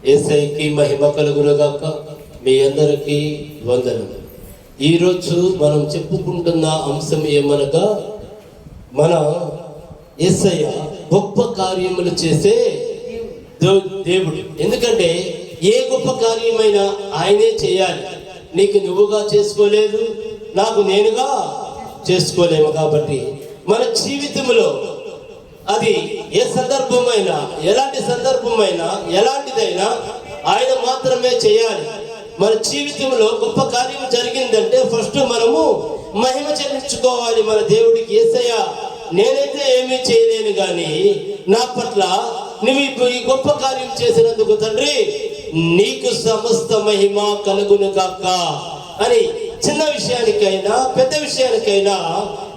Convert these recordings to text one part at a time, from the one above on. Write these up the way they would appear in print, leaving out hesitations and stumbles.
యేసయ్యకి మహిమ కలుగునుగాక. మీ అందరికీ వందనములు. ఈరోజు మనం చెప్పుకుంటున్న అంశం ఏమనగా, మన యేసయ్య గొప్ప కార్యములు చేసే దేవుడు. ఎందుకంటే ఏ గొప్ప కార్యమైనా ఆయనే చేయాలి. నీకు నువ్వుగా చేసుకోలేదు, నాకు నేనుగా చేసుకోలేము. కాబట్టి మన జీవితంలో అది ఏ సందర్భమైనా, ఎలాంటి సందర్భమైనా, ఎలాంటిదైనా ఆయన మాత్రమే చేయాలి. మన జీవితంలో గొప్ప కార్యం జరిగిందంటే ఫస్ట్ మనము మహిమ చెల్లించుకోవాలి మన దేవుడికి. యేసయ్య, నేనైతే ఏమీ చేయలేను కానీ నా పట్ల నువ్వు ఈ గొప్ప కార్యం చేసినందుకు తండ్రి నీకు సమస్త మహిమ కలుగును గాక అని చిన్న విషయానికైనా పెద్ద విషయానికైనా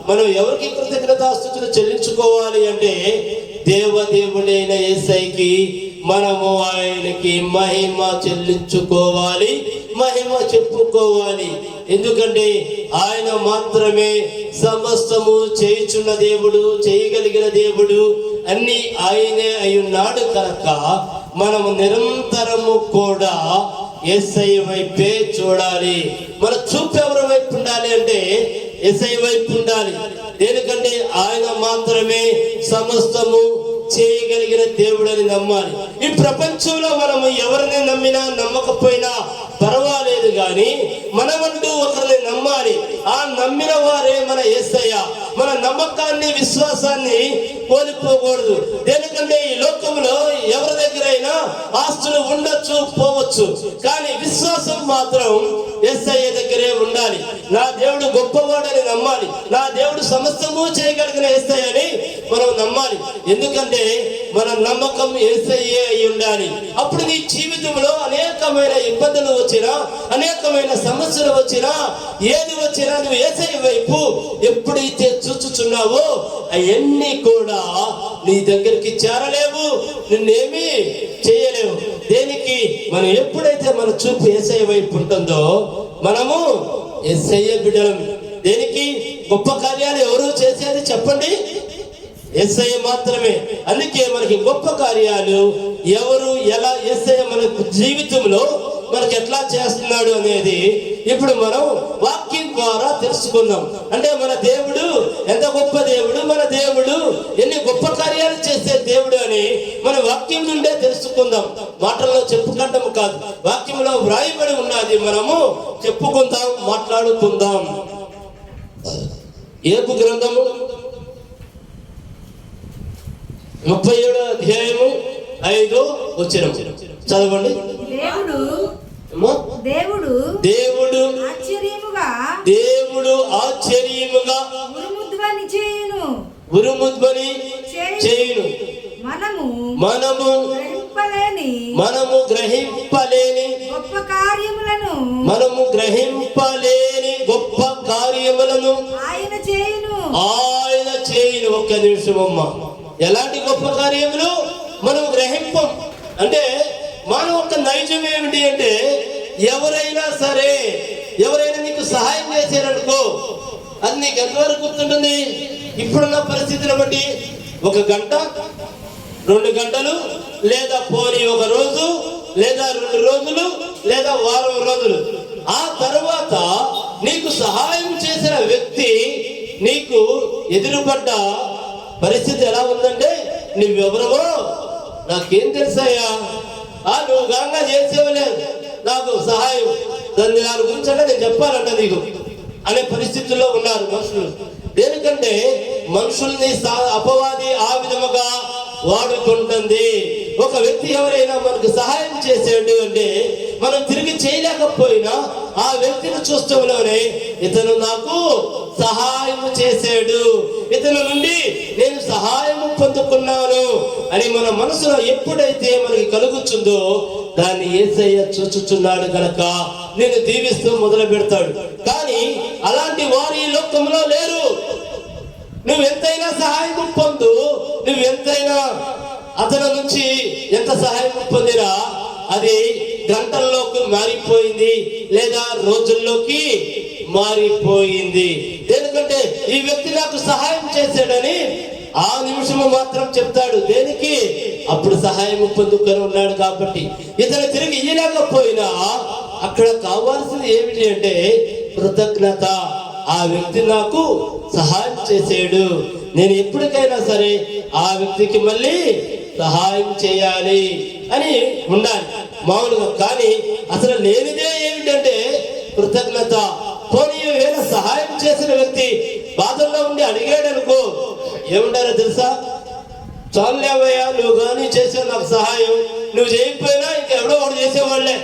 మనం ఎవరికి కృతజ్ఞతాస్తుతులు చెల్లించుకోవాలి అంటే దేవదేవుడైన యేసయ్యకి మనము ఆయనకి మహిమ చెల్లించుకోవాలి, మహిమ చెప్పుకోవాలి. ఎందుకంటే ఆయన మాత్రమే సమస్తము చేయుచున్న దేవుడు, చేయగలిగిన దేవుడు, అన్ని ఆయనే అయి ఉన్నాడు కనుక మనము నిరంతరము కూడా యేసయ్య వైపే చూడాలి. మన చూపు ఎవరి వైపు ఉండాలి అంటే యేసయ్య వైపు ఉండాలి. ఎందుకంటే ఆయన మాత్రమే సమస్తము చేయగలిగిన దేవుడని నమ్మాలి. ఈ ప్రపంచంలో మనము ఎవరిని నమ్మినా నమ్మకపోయినా పర్వాలేదు కానీ మనమంటూ ఒకరిని నమ్మాలి. ఆ నమ్మిన వారే మన యేసయ్య. మన నమ్మకాన్ని, విశ్వాసాన్ని కోల్పోకూడదు. ఎందుకంటే ఈ లోకంలో ఎవరి దగ్గరైనా ఆస్తులు ఉండొచ్చు, పోవచ్చు, కానీ విశ్వాసం మాత్రం యేసయ్య దగ్గరే ఉండాలి. నా దేవుడు గొప్పవాడని నమ్మాలి. నా దేవుడు సమస్తము చేయగలిగిన యేసయ్యని మనం నమ్మాలి. ఎందుకంటే మన నమ్మకం యేసయ్యే అయి ఉండాలి. అప్పుడు నీ జీవితంలో అనేకమైన ఇబ్బందులు వచ్చినా, అనేకమైన సమస్యలు వచ్చినా, ఏది వచ్చినా నువ్వు యేసయ్య వైపు ఎప్పుడైతే చూచుచున్నావో అవన్నీ కూడా నీ దగ్గరికి చేరలేవు, నిన్నేమీ చేయలేవు. దేనికి? మనం ఎప్పుడైతే మన చూపు యేసయ్య వైపు ఉంటుందో మనము యేసయ్య బిడ్డలం. దేనికి? గొప్ప కార్యాలు ఎవరు చేసేది చెప్పండి? యేసయ్య మాత్రమే. అందుకే మనకి గొప్ప కార్యాలు ఎవరు, ఎలా యేసయ్య మన జీవితంలో మనకి ఎట్లా చేస్తున్నాడు అనేది ఇప్పుడు మనం వాక్యం ద్వారా తెలుసుకుందాం. అంటే మన దేవుడు ఎంత గొప్ప దేవుడు, మన దేవుడు ఎన్ని గొప్ప కార్యాలు చేసే దేవుడు అని మన వాక్యం నుండే తెలుసుకుందాం. మాటల్లో చెప్పుకుంటాం కాదు, వాక్యంలో వ్రాయబడి ఉన్నది. మనము చెప్పుకుందాం, మాట్లాడుకుందాం. ఏపు గ్రంథము 37వ అధ్యాయము 5వ వచనం చదవండి. దేవుడు ఆశ్చర్యముగా ఉరుముధ్వని చేయును. మనము గ్రహింపలేని గొప్ప కార్యములను ఆయన చేయును. ఒక్క నిమిషం అమ్మ. ఎలాంటి గొప్ప కార్యములు మనం గ్రహింపం అంటే మనం ఒక నైజం ఏమిటి అంటే ఎవరైనా సరే, ఎవరైనా నీకు సహాయం చేశారనుకో, అది నీకు ఎంతవరకు గుర్తుంటుంది? ఇప్పుడున్న పరిస్థితిని బట్టి 1 గంట, 2 గంటలు, లేదా పోనీ 1 రోజు, లేదా 2 రోజులు, లేదా వారం రోజులు. ఆ తర్వాత నీకు సహాయం చేసిన వ్యక్తి నీకు ఎదురుపడ్డ పరిస్థితి ఎలా ఉందంటే, నువ్వెవరవో నాకేం తెలుసాయా, నువ్వు గంగా చేసేవలేదు, నాకు సహాయం, దాని గురించి అంటే నేను చెప్పాలంట నీకు అనే పరిస్థితుల్లో ఉన్నారు మనుషులు. దేనికంటే మనుషుల్ని అపవాది ఆ విధముగా వాడుకుంటుంది. ఒక వ్యక్తి ఎవరైనా మనకు సహాయం చేసాడు అంటే మనం తిరిగి చేయలేకపోయినా ఆ వ్యక్తిని చూస్తూనే ఇతను నాకు సహాయం చేశాడు, ఇతను నుండి నేను సహాయం పొందుకున్నాను అని మన మనసులో ఎప్పుడైతే మనకి కలుగుతుందో దాన్ని యేసయ్య చూచుచున్నాడు కనుక నేను దీవిస్తూ మొదలు పెడతాడు. కానీ అలాంటి వారు ఈ లోకంలో లేరు. నువ్వు ఎంతైనా సహాయం పొందు, నువ్వు ఎంతైనా అతని నుంచి ఎంత సహాయం పొందినా అది గంటల్లోకి మారిపోయింది, లేదా రోజుల్లోకి మారిపోయింది. ఎందుకంటే ఈ వ్యక్తి నాకు సహాయం చేశాడని ఆ నిమిషము మాత్రం చెప్తాడు. దేనికి? అప్పుడు సహాయం పొందుకొని ఉన్నాడు కాబట్టి. ఇతను తిరిగి ఇయ్యలేకపోయినా అక్కడ కావాల్సింది ఏమిటి అంటే కృతజ్ఞత. ఆ వ్యక్తి నాకు సహాయం చేసాడు, నేను ఎప్పటికైనా సరే ఆ వ్యక్తికి మళ్ళీ సహాయం చేయాలి అని ఉండాలి మామూలుగా. కానీ అసలు లేనిదే ఏమిటంటే కృతజ్ఞత. పోనీ వేళ సహాయం చేసిన వ్యక్తి బాధల్లో ఉండి అడిగాడు అనుకో, ఏమంటారో తెలుసా? చాలులేవయ్యా, నువ్వు కానీ చేసావు నాకు సహాయం, నువ్వు చేయకపోయినా ఇంకెవడో వాడు చేసేవాళ్లే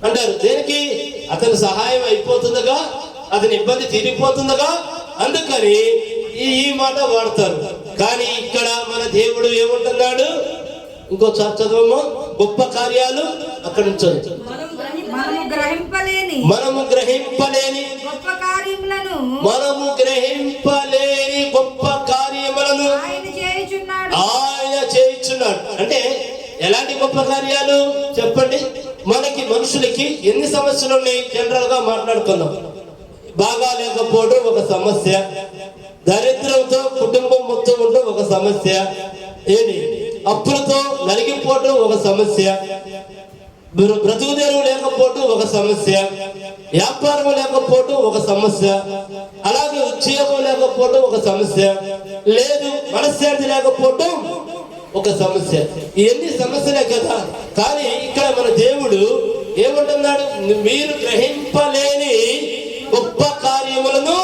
అంటారు. దేనికి? అతని సహాయం అయిపోతుందిగా, అతని ఇబ్బంది తీరిపోతుందిగా, అందుకని ఈ మాట వాడతారు. కానీ ఇక్కడ మన దేవుడు ఏమంటున్నాడు? ఇంకో చదవమ్మా. గొప్ప కార్యాలు అక్కడ నుంచి మనము గ్రహింపలేని గొప్ప కార్యములను ఆయన చేయుచున్నాడు. అంటే ఎలాంటి గొప్ప కార్యాలు చెప్పండి? మనకి మనుషులకి ఎన్ని సమస్యలు ఉన్నాయి? జనరల్ గా మాట్లాడుకున్నాం. బాగా లేకపోవడం ఒక సమస్య, దరిద్రంతో కుటుంబం మొత్తం ఉండడం ఒక సమస్య, అప్పులతో నలిగిపోవడం ఒక సమస్య, బ్రతుకుదేరు లేకపోవడం ఒక సమస్య, వ్యాపారం లేకపోవడం ఒక సమస్య, అలాగే ఉద్యోగం లేకపోవడం ఒక సమస్య, లేదు మనశ్శాంతి లేకపోవడం ఒక సమస్య. ఇవన్నీ సమస్యలే కదా. కానీ ఇక్కడ మన దేవుడు ఏమంటున్నాడు? మీరు గ్రహింపలేని గొప్ప కార్యములను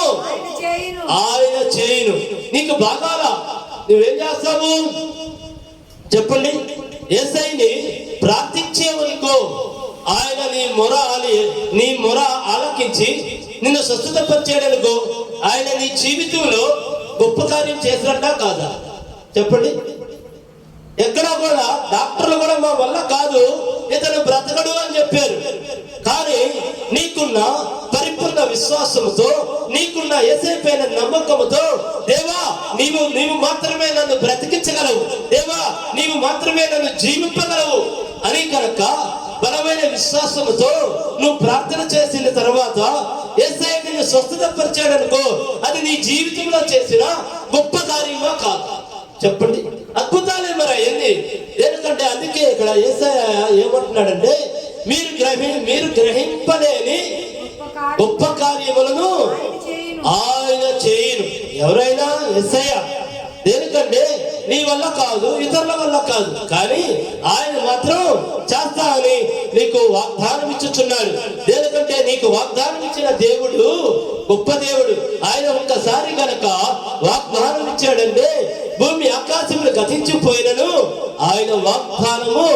ఆయన చేయును. నీకు బాగాలా, నువ్వేం చేస్తావు చెప్పండి? యేసయ్యని ప్రార్థించేవనుకో, ఆయన నీ మొర ఆలకించి నిన్ను స్వస్థతపరిచేయడనుకో, ఆయన నీ జీవితంలో గొప్ప కార్యం చేసినట్టా కాదా చెప్పండి? ఎక్కడా కూడా డాక్టర్లు కూడా మా వల్ల కాదు, ఇతను బ్రతకడు అని చెప్పారు. కానీ నీకున్న పరిపూర్ణ విశ్వాసంతో, నీకున్న యేసయ్య పైన నమ్మకంతో, దేవా నీవు మాత్రమే నన్ను బ్రతికించగలవు, దేవా నీవు మాత్రమే నన్ను జీవింపగలవు అని కనుక బలమైన విశ్వాసంతో నువ్వు ప్రార్థన చేసిన తర్వాత యేసయ్య నిన్ను స్వస్థత పరిచాడనుకో, అది నీ జీవితంలో చేసిన గొప్ప కార్యమా కాదు చెప్పండి? అద్భుతాలే మరి అయ్యింది. ఎందుకంటే అందుకే ఇక్కడ యేసయ్య ఏమంటున్నాడంటే మీరు గ్రహింపలేని గొప్ప కార్యములను ఆయన చేయును. ఎవరైనా యేసయ్య. దేనికంటే నీ వల్ల కాదు, ఇతరుల వల్ల కాదు, కానీ ఆయన మాత్రం చేస్తా అని నీకు వాగ్దానం ఇచ్చుచున్నాడు. దేనికంటే నీకు వాగ్దానం ఇచ్చిన దేవుడు గొప్ప దేవుడు. ఆయన ఒక్కసారి గనక వాగ్దానం ఇచ్చాడంటే భూమి ఆకాశములు గతించిపోయినను ఆయన వాగ్దానము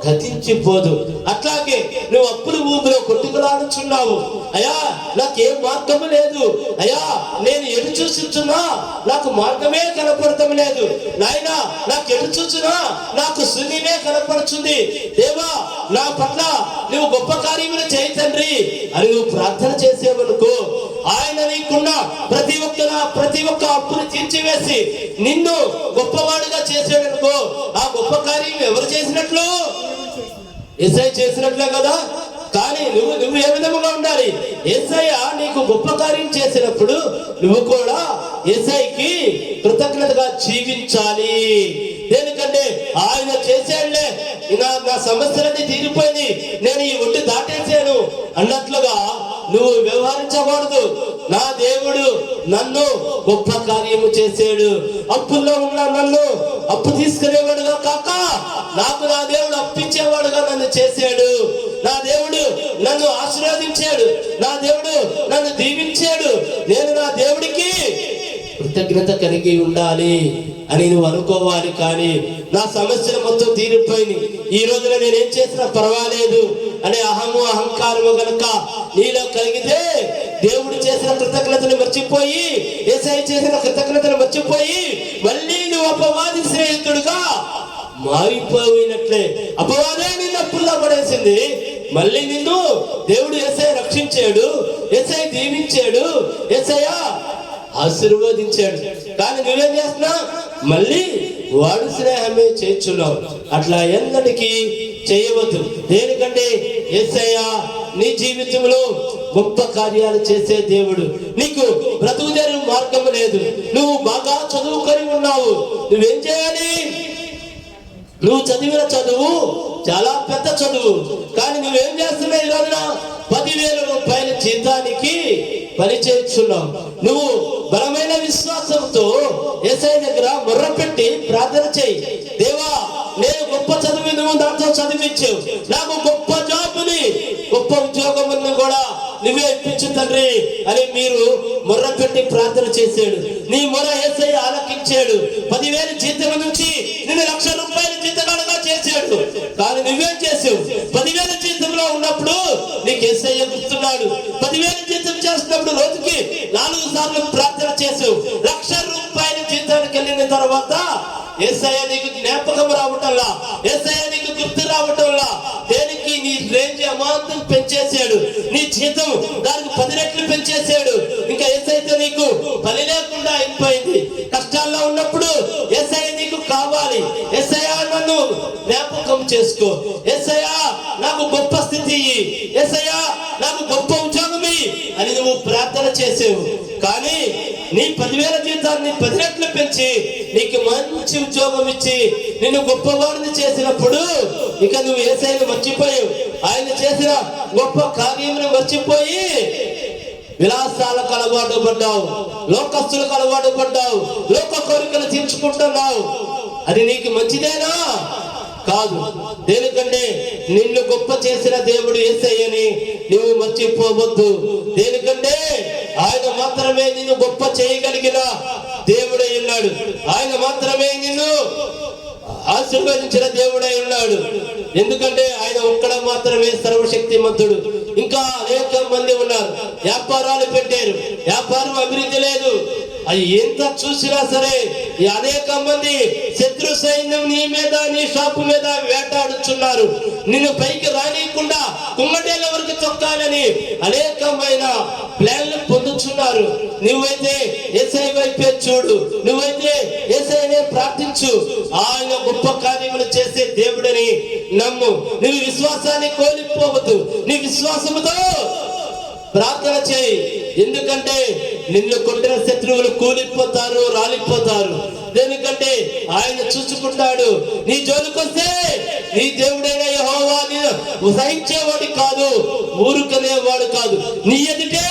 గతించిపోదు. అట్లాగే నువ్వు అప్పులు ఊపిలో కొట్టుకులాడుచున్నావు, అయ్యా నాకేం మార్గము లేదు, అయ్యా నేను ఎటు చూస్తున్నా నాకు మార్గమే కనపడటం లేదు, నాయనా నాకు ఎటు చూస్తున్నా నాకు శూన్యమే కనపడుతుంది, దేవా నా పట్ల నువ్వు గొప్ప కార్యములు చేయి తండ్రి అని నువ్వు ప్రార్థన చేసేవనుకో, ఆయన నీకున్న ప్రతి ఒక్క అప్పును తీర్చివేసి నిన్ను గొప్పవాడుగా చేసాడనుకో, ఆ గొప్ప కార్యం ఎవరు చేసినట్లు? యేసయ్య చేసినట్లే కదా. కానీ నువ్వు ఏ విధముగా ఉండాలి? యేసయ్య నీకు గొప్ప కార్యం చేసినప్పుడు నువ్వు కూడా యేసయ్యకి కృతజ్ఞతగా జీవించాలి. దేనికంటే ఆయన చేసేళ్లే, నా సమస్యలన్నీ తీరిపోయింది, నేను ఈ ఒడ్డు దాటేసాను అన్నట్లుగా నువ్వు వ్యవహరించకూడదు. నా దేవుడు నన్ను గొప్ప కార్యము చేసాడు, అప్పుల్లో ఉన్న నన్ను అప్పు తీసుకునేవాడుగా కాక నాకు నా దేవుడు అప్పించేవాడుగా నన్ను చేశాడు, నా దేవుడు నన్ను ఆశీర్వదించాడు, నా దేవుడు నన్ను దీవించాడు, నేను నా దేవుడికి కృతజ్ఞత కలిగి ఉండాలి అని నువ్వు అనుకోవాలి. కానీ నా సమస్యలు మొత్తం తీరిపోయింది, ఈ రోజున నేనేం చేసినా పర్వాలేదు అనే అహంకారము గనక నీలో కలిగితే దేవుడు చేసిన కృతజ్ఞతను మర్చిపోయి, యేసయ్య చేసిన కృతజ్ఞతను మర్చిపోయి మళ్ళీ నువ్వు అపవాది స్నేహితుడుగా మారిపోయినట్లే. అపవాదే నిన్ను అప్పుల్లో పడేసింది, మళ్ళీ నిన్ను దేవుడు యేసయ్య రక్షించాడు, యేసయ్య దీవించాడు, యేసయ్య ఆశీర్వదించాడు. కానీ నువ్వేం చేస్తున్నా? మళ్ళీ వాడు స్నేహమే చేర్చున్నావు. అట్లా ఎన్నటికీ చేయవద్దు. దేనికంటే యేసయ్య నీ జీవితంలో గొప్ప కార్యాలు చేసే దేవుడు. నీకు బ్రతుకుదేరు మార్గం లేదు. నువ్వు బాగా చదువుకొని ఉన్నావు. నువ్వేం చేయాలి? నువ్వు చదివిన చదువు చాలా పెద్ద చదువు, కానీ నువ్వేం చేస్తున్నావు? ఈ రోజున 10,000 రూపాయల జీతానికి పని చేస్తున్నావు. నువ్వు బలమైన విశ్వాసంతో యేసయ్య దగ్గర మొర్రపెట్టి ప్రార్థన చేయి. దేవా, నేను గొప్ప చదువు నువ్వు దాంతో చదివించావు, నాకు గొప్ప జాబుని గొప్ప ఉద్యోగములను కూడా నువ్వే ఇప్పించు తండ్రి అని మీరు మొర్రపెట్టి ప్రార్థన చేశాడు. నీ మొర యేసయ్య ఆలకించాడు. 10,000 జీతం నుంచి నిన్ను 1,00,000 రూపాయల జీతగాడుగా చేశాడు. కానీ నువ్వేం చేసావు? 10,000 జీతంలో ఉన్నప్పుడు నీకు యేసయ్య గుర్తున్నాడు. 10,000 జీతం చేస్తున్నప్పుడు రోజుకి 4 సార్లు ప్రార్థన చేసావు. 1,00,000 రూపాయల జీతానికి వెళ్ళిన తర్వాత యేసయ్య నీకు జ్ఞాపకం రావటంలా, యేసయ్య నీకు గుర్తు రావటంలా. దేనికి? నీ రేంజ్ అమాంతం పెంచేశాడు. నీ జీతం దానికి 10 రెట్లు పెంచేశాడు. ఇంకా యేసయ్యతో నీకు పని లేకుండా అయిపోయింది. కష్టాల్లో ఉన్నప్పుడు యేసయ్య నీకు కావాలి. యేసయ్య నన్ను జ్ఞాపకం చేసుకో, యేసయ్య నాకు గొప్ప స్థితి, యేసయ్య నాకు గొప్ప ఉద్యోగం అని నువ్వు ప్రార్థన చేసావు. కానీ నీ 10,000 జీతాన్ని 10 రెట్లు పెంచి నీకు మంచి ఉద్యోగం ఇచ్చి నిన్ను గొప్పవాడిని చేసినప్పుడు ఇక నువ్వు యేసయ్యను మర్చిపోయావు. ఆయన చేసిన గొప్ప కార్యమును మర్చిపోయి విలాసాలకు అలవాటు పడ్డావు, లోకస్తులకు అలవాటు పడ్డావు, లోక కోరికలు తీర్చుకుంటున్నావు. అది నీకు మంచిదేనా? కాదు. దేనికంటే నిన్ను గొప్ప చేసిన దేవుడు యేసయ్యని నువ్వు మర్చిపోవద్దు. దేనికంటే ఆయన మాత్రమే నిన్ను గొప్ప చేయగలిగిన దేవుడై ఉన్నాడు. ఆయన మాత్రమే నిన్ను ఆశీర్వదించిన దేవుడై ఉన్నాడు. ఎందుకంటే ఆయన ఒక్కడ మాత్రమే సర్వశక్తిమంతుడు. ఇంకా అనేక మంది ఉన్నారు, వ్యాపారాలు పెట్టారు, వ్యాపారం అభివృద్ధి లేదు. అది ఎంత చూసినా సరే ఈ అనేక మంది శత్రు సైన్యం నీ మీద, నీ షాపు మీద వేటాడుచున్నారు. నిన్ను పైకి రానియకుండా కుంగటేల వరకు తొక్కాలని అనేకమైన ప్లాన్లు పొందుతున్నారు. నువ్వైతే యేసయ్య వైపే చూడు, నువ్వైతే యేసయ్యనే ప్రార్థించు. ఆయన గొప్ప కార్యములు చేసే దేవుడని నమ్ము. నువ్వు విశ్వాసాన్ని కోల్పోవద్దు. నీ విశ్వాసముతో ప్రార్థన చేయి. ఎందుకంటే నిన్ను కొట్టిన శత్రువులు కూలిపోతారు, రాలిపోతారు. దేనికంటే ఆయన చూసుకుంటాడు. నీ జోలికొస్తే నీ దేవుడైన యెహోవా సహించేవాడు కాదు, ఊరుకునేవాడు కాదు. నీ ఎదుటే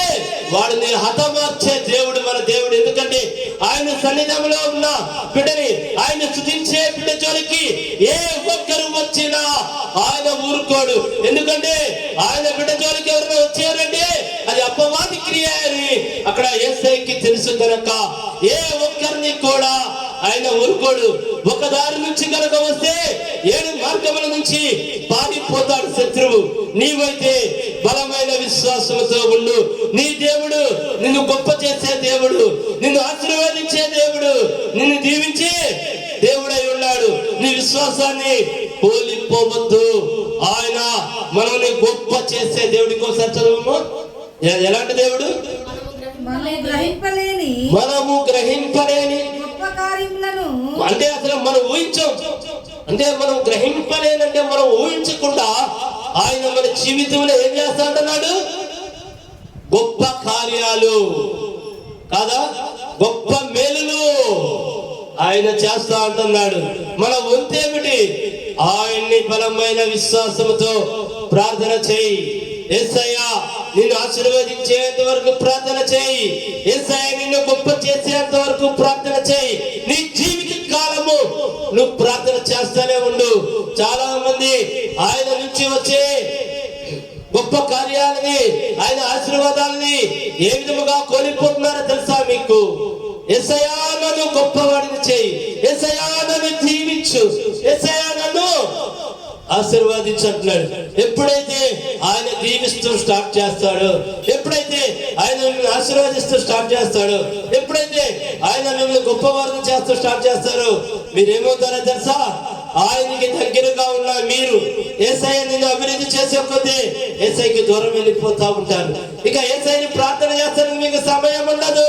వాడిని హతమార్చే దేవుడు మన దేవుడు. ఎందుకంటే ఆయన సన్నిధిలో ఉన్న బిడ్డని, ఆయన స్తుతించే బిడ్డ జోలికి ఏ ఒక్కరు వచ్చినా ఆయన ఊరుకోడు. ఎందుకంటే ఆయన బిడ్డ జోలికి ఎవరైనా వచ్చారంటే అది అపవాది క్రియ అని అక్కడ యేసయ్యకి తెలుసు కనుక ఏ ఒక్కరిని కూడా ఆయన ఊరుకోడు. ఒక దారి నుంచి కనుక వస్తే 7 మార్గముల నుంచి పారిపోతాడు శత్రువు. నీవైతే బలమైన విశ్వాసంతో ఉండు. నీ దేవుడు నిన్ను గొప్ప చేసే దేవుడు, నిన్ను ఆశీర్వదించే దేవుడు, నిన్ను దీవించే దేవుడై ఉన్నాడు. నీ విశ్వాసాన్ని కోల్పోవద్దు. ఆయన మనల్ని గొప్ప చేసే దేవుడి కోసం చదువు. ఎలాంటి దేవుడు? మనము గ్రహింపలేని గొప్ప కార్యములను, అంటే అసలు మనం ఊహించాం. అంటే మనం గ్రహింపలేనంటే మనం ఊహించకుండా ఆయన మన జీవితంలో ఏం చేస్తా అంటున్నాడు? గొప్ప కార్యాలు కాదా, గొప్ప మేలులు ఆయన చేస్తా అంటున్నాడు. మన వంతేమిటి? ఆయన్ని బలమైన విశ్వాసంతో ప్రార్థన చేయి. యేసయ్య నిన్ను ఆశీర్వదించేంత వరకు ప్రార్థన చేయి. యేసయ్య నిన్ను గొప్ప చేసేంత వరకు ప్రార్థన చేయి. నీ జీవిత కాలము నువ్వు ప్రార్థన చేస్తానే ఉండు. చాలా మంది ఆయన నుంచి వచ్చే గొప్ప కార్యాలని, ఆయన ఆశీర్వాదాలని ఏ విధముగా కోల్పోతున్నారో తెలుసా మీకు? యేసయ్య నన్ను గొప్పవాడిని చేయి, యేసయ్య నన్ను దీవించు, యేసయ్య నన్ను ఆశీర్వాదించంటున్నాడు. ఎప్పుడైతే ఆయన దీవిస్తూ స్టార్ట్ చేస్తాడో, ఎప్పుడైతే ఆయన మిమ్మల్ని ఆశీర్వాదిస్తూ స్టార్ట్ చేస్తాడో, ఎప్పుడైతే ఆయన మిమ్మల్ని గొప్పవారిని చేస్తూ స్టార్ట్ చేస్తారో మీరేమవుతారో తెలుసా? ఆయనకి దగ్గరగా ఉన్న మీరు యేసయ్య నిన్ను అభివృద్ధి చేసే కొద్దీ యేసయ్యకి దూరం వెళ్ళిపోతా ఉంటారు. ఇక యేసయ్యని ప్రార్థన చేస్తానికి మీకు సమయం ఉండదు.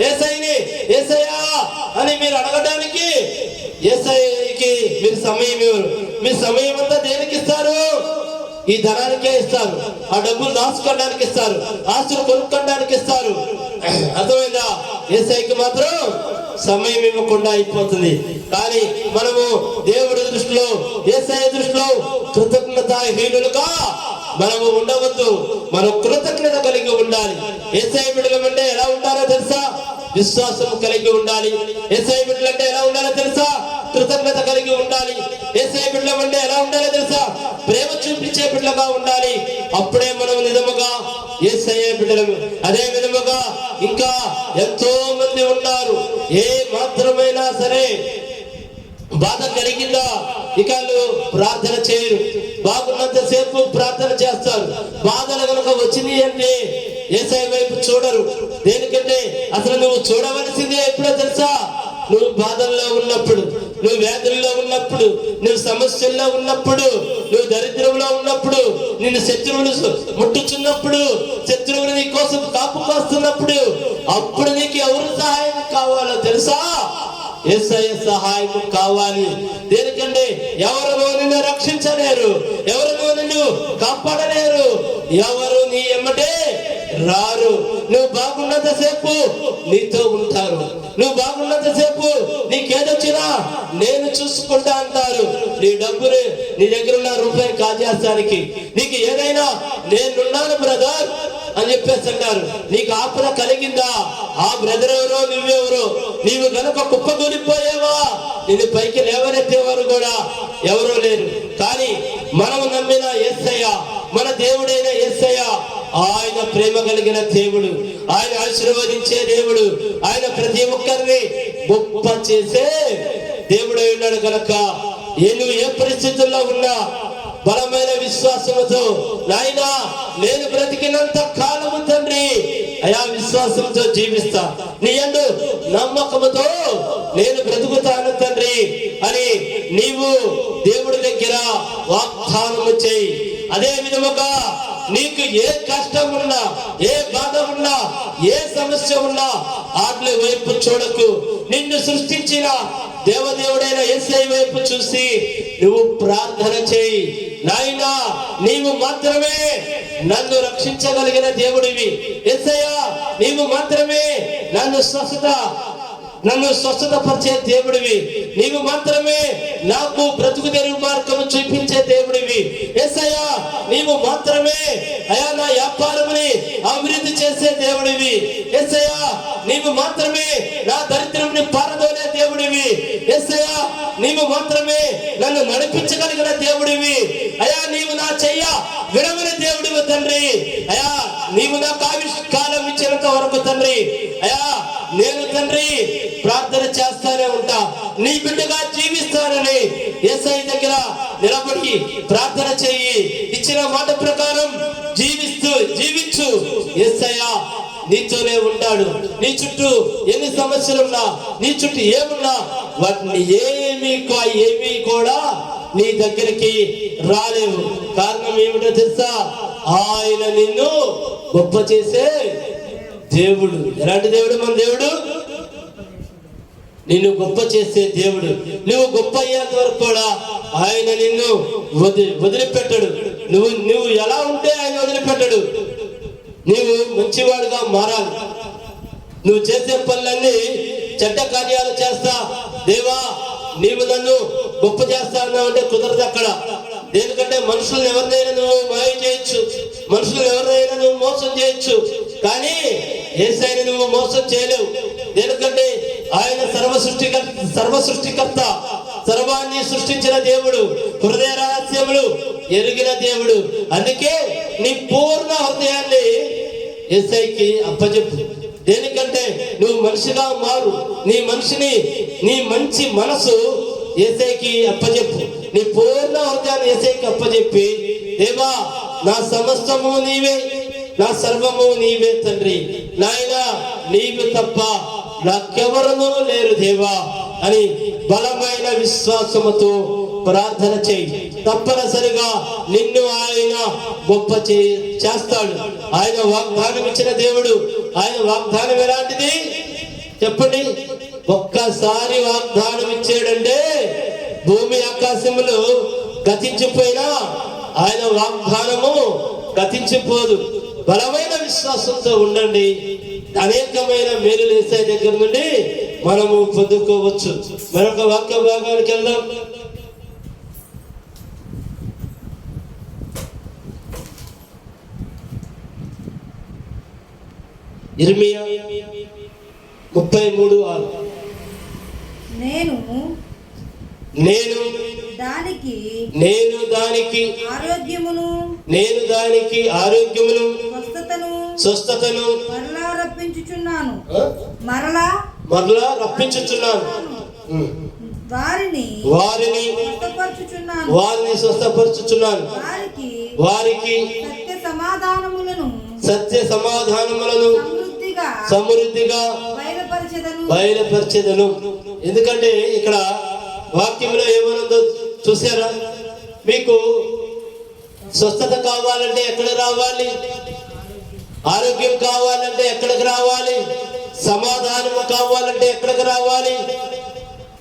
యేసయ్యని యేసయ్య అని మీరు అడగడానికి యేసయ్యకి మీరు సమయం ఇవ్వరు. మీ సమయం అంతా దేనికి ఇస్తారు? ఈ ధనానికే ఇస్తారు, ఆ డబ్బులు దాచుకోవడానికి ఇస్తారు, ఆస్తులు కొనుక్కోవడానికి ఇస్తారు. అర్థమైందా? యేసయ్యకి మాత్రం సమయం ఇవ్వకుండా అయిపోతుంది. కానీ మనము దేవుడి దృష్టిలో, యేసయ్య దృష్టిలో కృతజ్ఞతాహీనులుగా మనము ఉండవద్దు. మనం కృతజ్ఞత కలిగి ఉండాలి. యేసయ్య బిడ్డలు అంటే ఎలా ఉంటారో తెలుసా? విశ్వాసం కలిగి ఉండాలి. యేసయ్య బిడ్డలు అంటే ఎలా ఉండాలో తెలుసా? కృతజ్ఞత కలిగి ఉండాలి. యేసయ్య బిడ్డలు అంటే ఎలా ఉండాలో తెలుసా? ప్రేమ చూపించే బిడ్డలుగా ఉండాలి. అప్పుడే మనం నిజముగా యేసయ్య బిడ్డలు. అదే విధముగా ఇంకా ఎంతో మంది ఉన్నారు, ఏ మాత్రమైనా సరే బాధ కలిగిందా ఇక ప్రార్థన చేయరు. బాగున్నంత సేపు ప్రార్థన చేస్తారు. బాధలు కనుక వచ్చింది అంటే యేసయ్య వైపు చూడరు. దేనికంటే అసలు నువ్వు చూడవలసిందే ఎప్పుడో తెలుసా? నువ్వు బాధల్లో ఉన్నప్పుడు, నువ్వు వ్యాధుల్లో ఉన్నప్పుడు, నువ్వు సమస్యల్లో ఉన్నప్పుడు, నువ్వు దరిద్రంలో ఉన్నప్పుడు, నిన్ను శత్రువులు ముట్టుచున్నప్పుడు, శత్రువులు నీ కోసం కాపు కాస్తున్నప్పుడు, అప్పుడు నీకు ఎవరు సహాయం కావాలో తెలుసా? యేసయ్య సహాయం కావాలి. దేనికంటే ఎవరు నిన్ను రక్షించలేరు, ఎవరు నిన్ను కాపాడలేరు, ఎవరు నీ ఎమ్మటే రారు. నువ్వు బాగున్నంత సేపు నీతో ఉంటారు. నువ్వు బాగున్నంత సేపు నీకేదొచ్చినా నేను చూసుకుంటా అంటారు. నీ డబ్బుని, నీ దగ్గర ఉన్న రూపాయి కాజేస్తానికి, నీకు ఏదైనా నేనున్నాను బ్రదర్ అని చెప్పేసి అంటారు. నీకు ఆపద కలిగిందా? ఆ బ్రదర్ ఎవరో నువ్వెవరో. నీవు గనుక కుప్పకూలిపోయావా, నిన్ను పైకి లేవనెత్తేవారు కూడా ఎవరో లేరు. కానీ మనము నమ్మిన యేసయ్య, మన దేవుడైన యేసయ్య, ఆయన ప్రేమ కలిగిన దేవుడు, ఆయన ఆశీర్వదించే దేవుడు, ఆయన ప్రతి ఒక్కరిని గొప్ప చేసే దేవుడు ఉన్నాడు కనుక నువ్వు ఏ పరిస్థితుల్లో ఉన్నా బలమైన విశ్వాసముతో, నాయనా నేను బ్రతికినంత కాలము తండ్రి అయా విశ్వాసంతో జీవిస్తా, నీ యందు నమ్మకముతో నేను బ్రతుకుతాను తండ్రి అని నీవు దేవుడి దగ్గర వాగ్దానము చేయి. అదే విధముగా నీకు ఏ కష్టం ఉన్నా, ఏ బాధ ఉన్నా, ఏ సమస్య ఉన్నా ఆటల వైపు చూడకు. నిన్ను సృష్టించిన దేవదేవుడైన యేసయ్య వైపు చూసి నువ్వు ప్రార్థన చేయి. నాయనా నీవు మాత్రమే నన్ను రక్షించగలిగిన దేవుడివి. యేసయ్య నీవు మాత్రమే నన్ను స్వస్థత పరిచే దేవుడివి. నీవు మాత్రమే నాకు బ్రతుకు తెరువు మార్గము చూపించే దేవుడివి. యేసయ్య నీవు మాత్రమే అయా నా వ్యాపారముని అభివృద్ధి చేసే దేవుడివి. యేసయ్య నీవు మాత్రమే నా దరిద్రముని పారదోలే దేవుడివి. యేసయ్య నీవు మాత్రమే నన్ను నడిపించగలిగిన దేవుడివి. అయా నీవు నా చెయ్య విడవని దేవుడివి తండ్రి. అయా నీవు నాకు ఆవిష్కారం ఇచ్చినంత వరకు తండ్రి అయా నేను తండ్రి ప్రార్థన చేస్తానే ఉంటా, నీ బిడ్డగా జీవిస్తానని యేసయ్య దగ్గర నిలబడి ప్రార్థన చెయ్యి. ఇచ్చిన మాట ప్రకారం జీవించు. యేసయ్య నీతోనే ఉంటాడు. నీ చుట్టూ ఎన్ని సమస్యలున్నా, నీ చుట్టూ ఏమున్నా వాటిని ఏమీ కూడా నీ దగ్గరికి రాలేవు. కారణం ఏమిటో తెలుసా? ఆయన నిన్ను గొప్ప చేసే దేవుడు. ఎలాంటి దేవుడు మన దేవుడు? నిన్ను గొప్ప చేసే దేవుడు. నువ్వు గొప్ప అయ్యేంత వరకు కూడా ఆయన నిన్ను వదిలిపెట్టడు. నువ్వు ఎలా ఉంటే ఆయన వదిలిపెట్టడు. నీవు మంచివాడుగా మారాలి. నువ్వు చేసే పనులన్నీ చెడ్డ కార్యాలు చేస్తా, దేవా నీవు నన్ను గొప్ప చేస్తా అన్నావు అంటే కుదరదు అక్కడ. దేనికంటే మనుషులను ఎవరినైనా నువ్వు మాయ చేయొచ్చు, మనుషులను ఎవరినైనా నువ్వు మోసం చేయొచ్చు, కానీ యేసయ్యని నువ్వు మోసం చేయలేవు. దేనికంటే ఆయన సర్వ సృష్టికర్త, సర్వాన్ని సృష్టించిన దేవుడు, హృదయ రహస్యములు ఎరిగిన దేవుడు. అందుకే నీ పూర్ణ హృదయాన్ని యేసయ్యకి అప్పచెప్పు. దేనికంటే నువ్వు మనిషిగా మారు. నీ మంచి మనసు యేసయ్యకి అప్పచెప్పు. నీ పూర్ణ హృదయాన్ని యేసయ్యకి అప్పచెప్పి, దేవా నా సమస్తము నీవే, నా సర్వము నీవే తండ్రి, నాయనా నీవు తప్ప నాకెవరూ లేరు దేవా అని బలమైన విశ్వాసముతో ప్రార్థన చేయి. తప్పనిసరిగా నిన్ను ఆయన గొప్ప చేస్తాడు. ఆయన వాగ్దానం ఇచ్చిన దేవుడు. ఆయన వాగ్దానం ఎలాంటిది చెప్పండి? ఒక్కసారి వాగ్దానం ఇచ్చాడంటే భూమి ఆకాశములు గతించిపోయినా ఆయన వాగ్దానము గతించిపోదు. బలమైన విశ్వాసంతో ఉండండి. అనేకమైన మేలులు యేసయ్య దగ్గర నుండి మనము పొందుకోవచ్చు. మరొక వాక్య భాగానికి వెళ్దాం. ఇర్మియా 33:6. నేను దానికి ఆరోగ్యమును స్వస్థతను మరలా రప్పించుచున్నాను. వారిని స్వస్థపరచుచున్నాను. వారికి సత్య సమాధానములను సమృద్ధిగా బయలుపరచెదను. ఎందుకంటే ఇక్కడ వాక్యంలో ఏమనుందో చూసారా? మీకు స్వస్థత కావాలంటే ఎక్కడ రావాలి? ఆరోగ్యం కావాలంటే ఎక్కడికి రావాలి? సమాధానం కావాలంటే ఎక్కడికి రావాలి?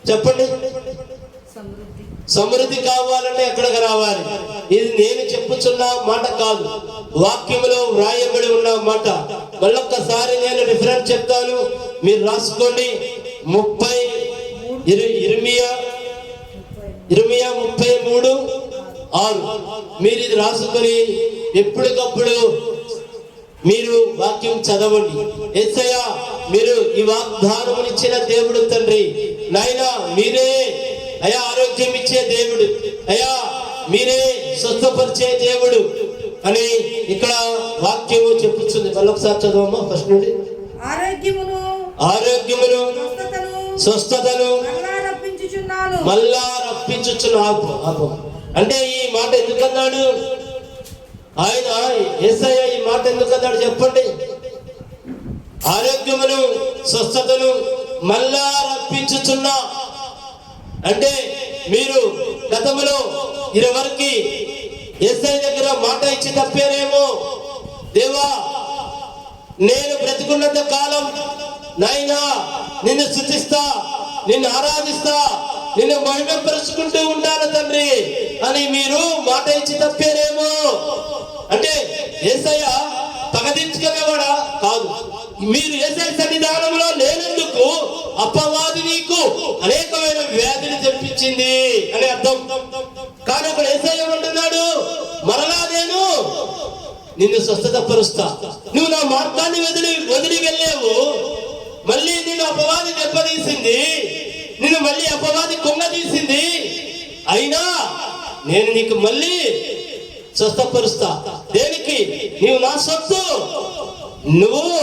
చెప్పండి. సమృద్ధి కావాలంటే ఎక్కడికి రావాలి? ఇది నేను చెప్పుచున్న మాట కాదు, వాక్యంలో వ్రాయబడి ఉన్న మాట. మళ్ళొక్కసారి నేను రిఫరెన్స్ చెప్తాను, మీరు రాసుకోండి. ఇర్మియా 33:6. మీరు ఇది రాసుకొని ఎప్పటికప్పుడు మీరు వాక్యం చదవండి. యేసయ్య మీరు ఈ వాగ్దానం ఇచ్చిన దేవుడు తండ్రి, నాయనా మీరే అయా ఆరోగ్యం ఇచ్చే దేవుడు, అయా మీరే స్వస్థపరిచే దేవుడు అని ఇక్కడ వాక్యము చెప్పుతుంది. మళ్ళొకసారి చదవమ్మా ఫస్ట్ నుండి. ఆరోగ్యమును స్వస్థతను మళ్ళా రప్పించుచున్నాను. అంటే ఈ మాట ఎందుకన్నాడు ఆయన? యేసయ్య ఈ మాట ఎందుకన్నాడు చెప్పండి? ఆరోగ్యమును స్వస్థతను మళ్ళా రప్పించుచున్నా అంటే మీరు గతంలో ఇదివరకు యేసయ్య దగ్గర మాట ఇచ్చి తప్పారేమో. దేవా నేను బ్రతికున్నంత కాలం నాయనా నిన్ను స్తుతిస్తా, నిన్ను ఆరాధిస్తా, నిన్ను మహిమపరుచుకుంటూ ఉంటాను తండ్రి అని మీరు మాట ఇచ్చి తప్పారేమో. అంటే యేసయ్య తగదించుకునేవాడా కాదు. మీరు యేసయ్య సన్నిధానంలో లేనందుకు అపవాది నీకు అనేకమైన వ్యాధిని తెప్పించింది అని అర్థం. కానీ అక్కడ యేసయ్య అంటున్నాడు, మరలా నేను నిన్ను స్వస్థత పరుస్తా. నువ్వు నా మార్గాన్ని వదిలి వెళ్ళావు, మళ్ళీ నిన్ను అపవాది దెబ్బతీసింది, నిన్ను మళ్ళీ అపవాది కొంగ తీసింది, అయినా నేను నీకు మళ్ళీ స్వస్థపరుస్తా. దేనికి? నీవు నా సొత్తు, నువ్వు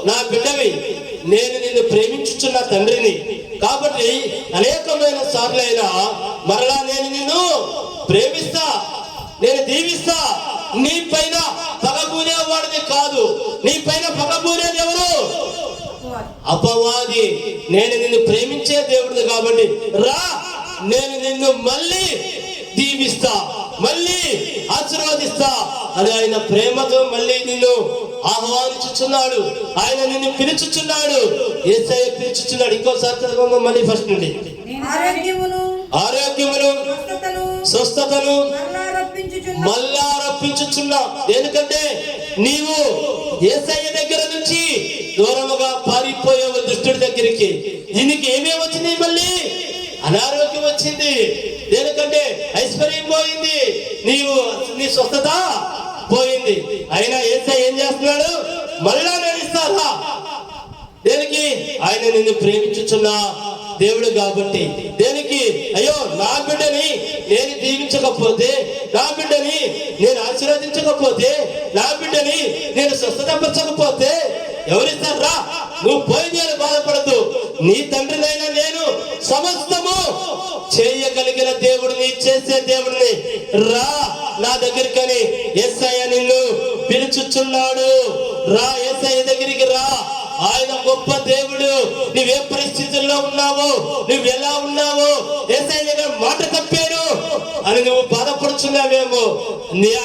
నా బిడ్డవి, నేను నిన్ను ప్రేమించుచున్న తండ్రిని. కాబట్టి అనేకమైన సార్లైనా మరలా నేను నిన్ను ప్రేమిస్తా, నేను దీవిస్తా. నీ పైన పగబూనేవాడిని కాదు, నీ పైన పగబూనేది ఎవరు? అపవాది. నేను నిన్ను ప్రేమించే దేవుడు కాబట్టి రా, నేను నిన్ను మళ్ళీ దీవిస్తా, మళ్ళీ ఆశీర్వదిస్తా అని ఆయన ప్రేమతో మళ్ళీ నిన్ను ఆహ్వానించుచున్నాడు. ఆయన నిన్ను పిలుచుచున్నాడు. యేసయ్య పిలుచుచున్నాడు. ఇంకోసారి చదవమ్మా మళ్ళీ ఫస్ట్ నుండి. ఆరోగ్యమును స్వస్థతను మళ్ళా రప్పించుచున్నా. ఎందుకంటే నీవు యేసయ్య దగ్గర నుంచి దూరముగా పారిపోయావు దుష్టుడి దగ్గరికి. దీనికి ఏమేమి వచ్చింది? మళ్ళీ అనారోగ్యం వచ్చింది. ఎందుకంటే ఐశ్వర్యం పోయింది, నీ స్వస్థత పోయింది. అయినా యేసయ్య ఏం చేస్తున్నాడు? మళ్ళా నేను ఇస్తారా. దేనికి? ఆయన నిన్ను ప్రేమించుచున్నా దేవుడు కాబట్టి. దేనికి? అయ్యో నా బిడ్డని నేను దీవించకపోతే, నా బిడ్డని నేను ఆశీర్వదించకపోతే, నా బిడ్డని నేను స్వస్థతపరచకపోతే ఎవరిస్తారా? నువ్వు పోయింది అని బాధపడద్దు. నీ తండ్రినైనా నేను సమస్తము చేయగలిగిన దేవుడిని, చేసే దేవుడిని. రా నా దగ్గరికని యేసయ్య నిన్ను పిలుచుచున్నాడు. రా యేసయ్య దగ్గరికి రా. ఆయన గొప్ప దేవుడు. నువ్వే పరిస్థితుల్లో ఉన్నావో, నువ్వు ఎలా ఉన్నావో, యేసయ్య దగ్గర మాట తప్పాను అని నువ్వు బాధపడుచున్నావేమో,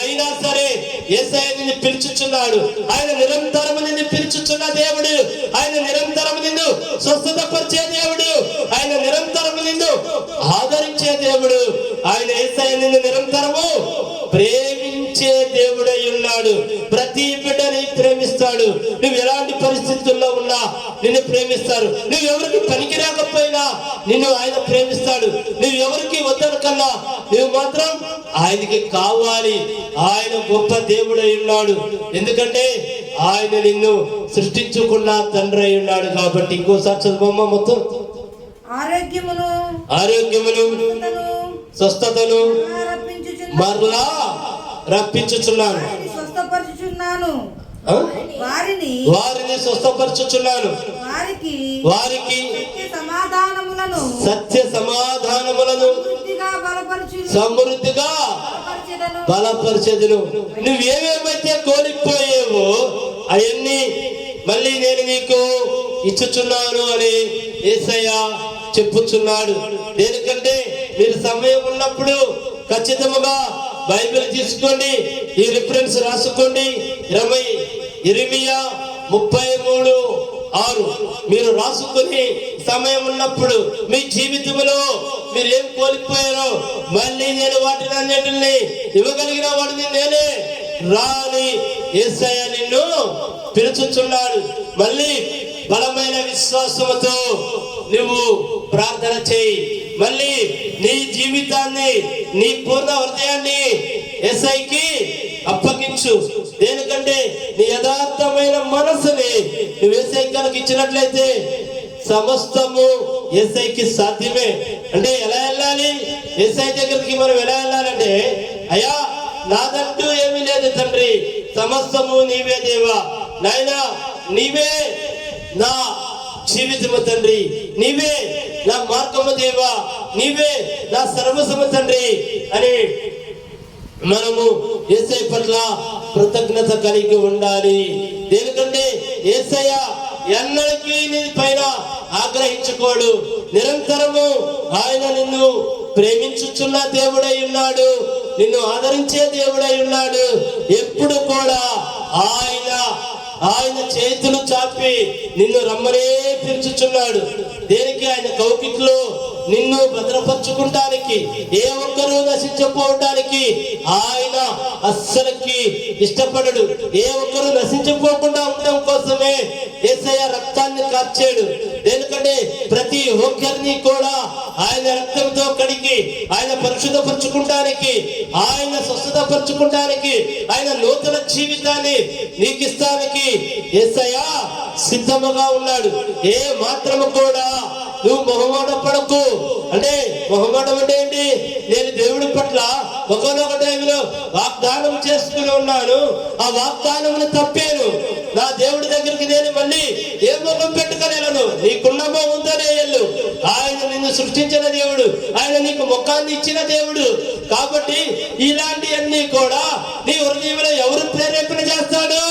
అయినా సరే యేసయ్య నిన్ను పిలుచుచున్నాడు. ఆయన నిరంతరము నిన్ను పిలుచుచున్న దేవుడు. ఆయన నిరంతరము నిన్ను స్వస్థత పరిచే దేవుడు, ఆయన నిరంతరము నిన్ను ఆదరించే దేవుడు, ఆయన యేసయ్య నిన్ను నిరంతరము ప్రేమించే దేవుడై ఉన్నాడు. ప్రతి బిడ్డని ప్రేమిస్తాడు. నువ్వు ఎలాంటి పరిస్థితుల్లో ఉన్నా నిన్ను ప్రేమిస్తాడు. నువ్వు ఎవరికి పనికి రాకపోయినా నిన్ను ఆయన ప్రేమిస్తాడు. నువ్వు ఎవరికి వద్దనకన్నా నువ్వు మాత్రం ఆయనకి కావాలి. ఆయన గొప్ప దేవుడై ఉన్నాడు. ఎందుకంటే ఆయన నిన్ను సృష్టించుకున్న తండ్రి అయి ఉన్నాడు కాబట్టి. ఇంకోసారి చదువు మొత్తం. ఆరోగ్యమును స్వస్థతను మరలా రప్పించుచున్నాను, వారిని స్వస్థపరచుచున్నాను, వారికి సత్య సమాధానములను సమృద్ధిగా బలపరచెదను. నువ్వేమేమైతే కోల్పోయేవో అవన్నీ మళ్ళీ నేను నీకు ఇచ్చుచున్నాను అని యేసయ్య చెప్పుచున్నాడు. దేనికంటే మీరు సమయం ఉన్నప్పుడు ఖచ్చితంగా బైబిల్ తీసుకోండి, ఈ రిఫరెన్స్ రాసుకోండి. ఇర్మియా 33:6 మీరు రాసుకుని సమయం ఉన్నప్పుడు మీ జీవితంలో మీరు ఏం కోల్పోయారో మళ్ళీ నేను వాటిని అన్నిటిని ఇవ్వగలిగిన వాడిని నేనే రాని యేసయ్య నిన్ను పిలుచుచున్నాడు. మళ్ళీ బలమైన విశ్వాసముతో నువ్వు ప్రార్థన చేయి. మళ్ళీ నీ జీవితాన్ని, నీ పూర్ణ హృదయాన్ని యేసయ్యకి అప్పగించు. దేనికంటే నీ యథార్థమైన మనసుని నువ్వు యేసయ్యకి కనుక ఇచ్చినట్లయితే సమస్తము యేసయ్యకి సాధ్యమే. అంటే ఎలా వెళ్ళాలి? యేసయ్య దగ్గరికి మనం ఎలా వెళ్ళాలంటే, అయ్యా నాదంటూ ఏమీ లేదు తండ్రి, సమస్తము నీవే దేవా, నాయనా నీవే నా జీవితము తండ్రి, నీవే నా మార్గము దేవా, నీవే నా సర్వస్వము తండ్రి అని మనము యేసయ్య పట్ల కృతజ్ఞత కలిగి ఉండాలి. దేనికంటే యేసయ్య ఎన్నటికీ నీ పైన ఆగ్రహించుకోడు. నిరంతరము ఆయన నిన్ను ప్రేమించుచున్న దేవుడై ఉన్నాడు, నిన్ను ఆదరించే దేవుడై ఉన్నాడు. ఎప్పుడు కూడా ఆయన చేతులు చాపి నిన్ను రమ్మనే పిలుచుచున్నాడు. దేనికి? ఆయన కౌగిట్లో నిన్ను భద్రపరచుకుంటానికి, ఏ ఒక్కరూ నశించకపోవడానికి ఆయన అస్సలకి ఇష్టపడడు. ఏ ఒక్కరూ నశించిపోకుండా ఉండడం కోసమే యేసయ్య రక్తాన్ని కార్చాడు. ఎందుకంటే ప్రతి ఒక్కరిని కూడా ఆయన రక్తంతో కడిగి ఆయన పరిశుద్ధపరచుకుంటానికి, ఆయన స్వస్థతపరచుకుంటానికి, ఆయన నూతన జీవితాన్ని నీకు ఇస్తానికి యేసయ్య సిద్ధముగా ఉన్నాడు. ఏ మాత్రము కూడా నువ్వు మొహమాట పడకు. అంటే మొహమాటం అంటే ఏంటి? నేను దేవుడి పట్ల ఒకనొక టైంలో వాగ్దానం చేసుకుని ఉన్నాను, ఆ వాగ్దానం తప్పాను, నా దేవుడి దగ్గరికి నేను మళ్ళీ ఏ ముఖం పెట్టుకోలేను. నీకున్న ఉందనే ఎల్లు. ఆయన నిన్ను సృష్టించిన దేవుడు, ఆయన నీకు ముఖాన్ని ఇచ్చిన దేవుడు. కాబట్టి ఇలాంటివన్నీ కూడా నీ హృదయంలో ఎవరు ప్రేరేపణ చేస్తాడు?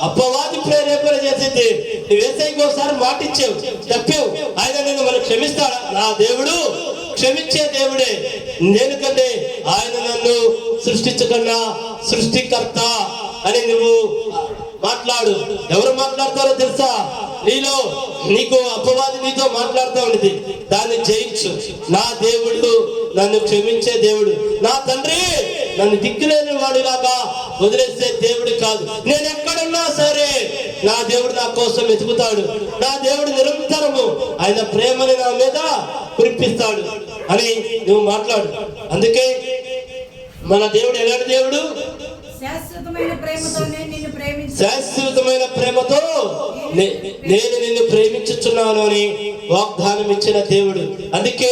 అపవాది ప్రేరేపణ చేసింది. నువ్వు యేసయ్యకి ఒకసారి మాట ఇచ్చావు, తప్పావు, ఆయన నిన్ను మనం క్షమిస్తాడా? నా దేవుడు క్షమించే దేవుడే. ఎందుకంటే ఆయన నన్ను సృష్టించకన్నా సృష్టికర్త అని నువ్వు మాట్లాడు. ఎవరు మాట్లాడతారో తెలుసా? నీకు అపవాది నీతో మాట్లాడుతూ ఉండేది, దాన్ని జయించు. నా దేవుడు నన్ను క్షమించే దేవుడు, నా తండ్రి నన్ను దిక్కులేని వాడిలాగా వదిలేసే దేవుడు కాదు. నేను ఎక్కడున్నా సరే నా దేవుడు నా కోసం వెతుకుతాడు. నా దేవుడు నిరంతరము ఆయన ప్రేమని నా మీద కురిపిస్తాడు అని నువ్వు మాట్లాడు. అందుకే మన దేవుడు ఎలాంటి దేవుడు? శాశ్వతమైన ప్రేమతో నేను నిన్ను ప్రేమించుచున్నాను అని వాగ్దానం ఇచ్చిన దేవుడు. అందుకే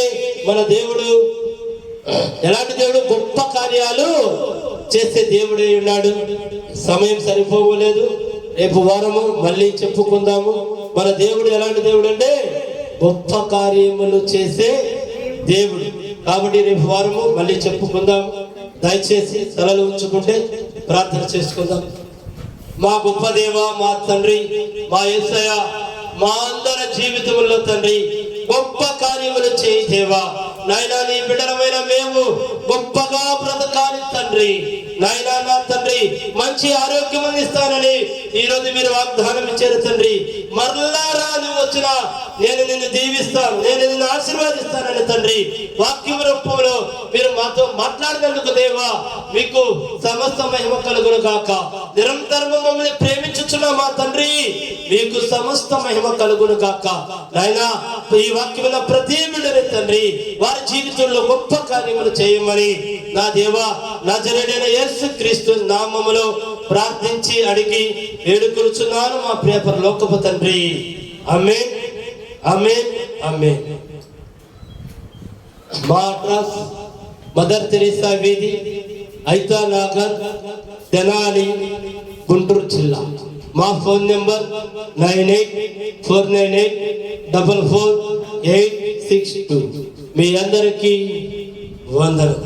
మన దేవుడు ఎలాంటి దేవుడు? గొప్ప కార్యాలు చేసే దేవుడే ఉన్నాడు. సమయం సరిపోలేదు, రేపు వారము మళ్ళీ చెప్పుకుందాము. మన దేవుడు ఎలాంటి దేవుడు అంటే గొప్ప కార్యములు చేసే దేవుడు. కాబట్టి రేపు వారము మళ్ళీ చెప్పుకుందాం. దయచేసి తలలు ఉంచుకుంటే ప్రార్థన చేసుకుందాం. మా గొప్ప దేవ, మా తండ్రి, మా యేసయ్య, మా అందరి జీవితంలో తండ్రి గొప్ప కార్యములు చేయి దేవా. నాయనా నీ బిడ్డలమైన మేము గొప్పగా బ్రతకాలి తండ్రి. నాయనా నా తండ్రి తండ్రి, మంచి ఆరోగ్యం ఇస్తానని ఈరోజు మీరు వాగ్దానం ఇచ్చారు తండ్రి. మరలా రాను వచ్చిన నేను నిన్ను దీవిస్తాను, నేను నిన్ను ఆశీర్వాదిస్తానని తండ్రి వాక్యం రూపంలో మీరు మాతో మాట్లాడినందుకు దేవా మీకు సమస్త మహిమ కలుగును గాక. నిరంతరం మమ్మల్ని ప్రేమించుచున్న మా తండ్రి మీకు సమస్త మహిమ కలుగును గాక. నాయనా ఈ వాక్యముల ప్రతి బిడ్డని తండ్రి వారి జీవితంలో గొప్ప కార్యములు చేయమని నా దేవా నజరేయుడైన యేసుక్రీస్తు నామములో ప్రార్థించి అడిగి వేడుకొనుచున్నాను మా ప్రియ పరలోకపు తండ్రి. ఆమేన్, ఆమేన్, ఆమేన్. మా అడ్రస్ మదర్ తెరీసా వీధి, ఐతా నగర్, తెనాలి, గుంటూరు జిల్లా. మా ఫోన్ నెంబర్ 9849844862. మీ అందరికీ వందనం.